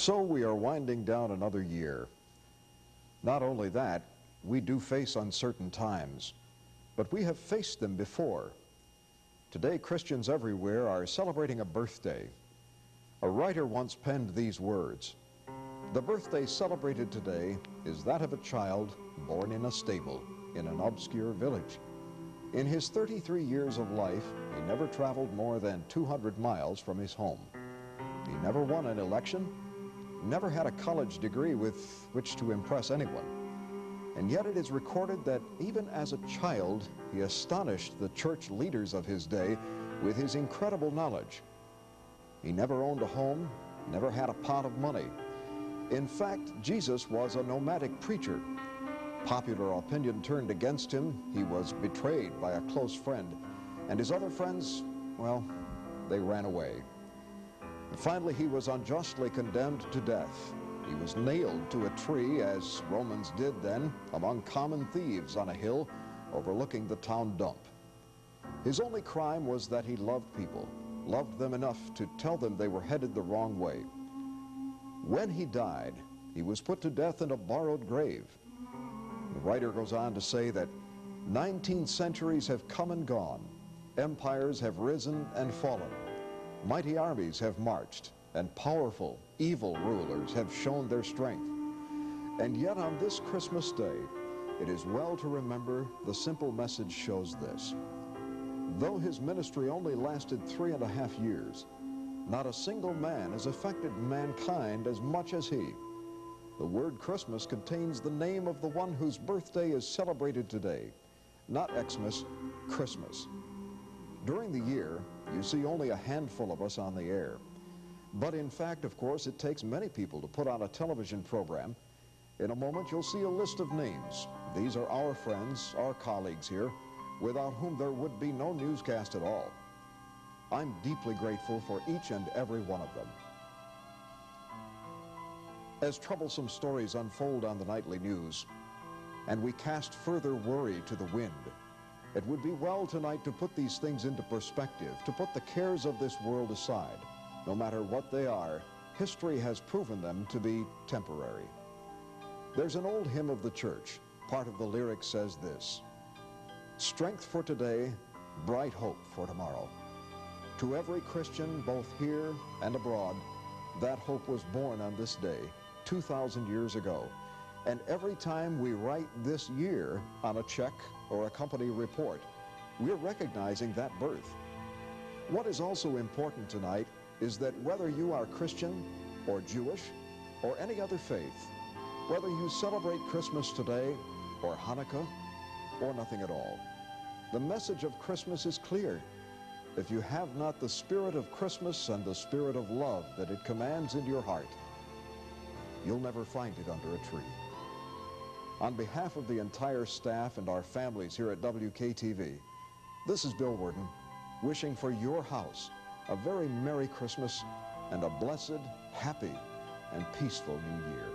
So we are winding down another year. Not only that, we do face uncertain times, but we have faced them before. Today, Christians everywhere are celebrating a birthday. A writer once penned these words: "The birthday celebrated today is that of a child born in a stable in an obscure village. In his 33 years of life, he never traveled more than 200 miles from his home. He never won an election, never had a college degree with which to impress anyone. And yet it is recorded that even as a child, he astonished the church leaders of his day with his incredible knowledge. He never owned a home, never had a pot of money. In fact, Jesus was a nomadic preacher. Popular opinion turned against him. He was betrayed by a close friend, and his other friends, well, they ran away. And finally, he was unjustly condemned to death. He was nailed to a tree, as Romans did then, among common thieves on a hill overlooking the town dump. His only crime was that he loved people, loved them enough to tell them they were headed the wrong way. When he died, he was put to death in a borrowed grave." The writer goes on to say that 19 centuries have come and gone. Empires have risen and fallen. Mighty armies have marched, and powerful, evil rulers have shown their strength. And yet on this Christmas day, it is well to remember the simple message shows this: though his ministry only lasted 3.5 years, not a single man has affected mankind as much as he. The word Christmas contains the name of the one whose birthday is celebrated today. Not Xmas, Christmas. During the year, you see only a handful of us on the air. But in fact, of course, it takes many people to put on a television program. In a moment, you'll see a list of names. These are our friends, our colleagues here, without whom there would be no newscast at all. I'm deeply grateful for each and every one of them. As troublesome stories unfold on the nightly news, and we cast further worry to the wind, it would be well tonight to put these things into perspective, to put the cares of this world aside. No matter what they are, history has proven them to be temporary. There's an old hymn of the church. Part of the lyric says this: "Strength for today, bright hope for tomorrow." To every Christian, both here and abroad, that hope was born on this day, 2,000 years ago. And every time we write this year on a check or a company report, we're recognizing that birth. What is also important tonight is that whether you are Christian or Jewish or any other faith, whether you celebrate Christmas today or Hanukkah or nothing at all, the message of Christmas is clear. If you have not the spirit of Christmas and the spirit of love that it commands in your heart, you'll never find it under a tree. On behalf of the entire staff and our families here at WKTV, this is Bill Worden, wishing for your house a very Merry Christmas and a blessed, happy, and peaceful New Year.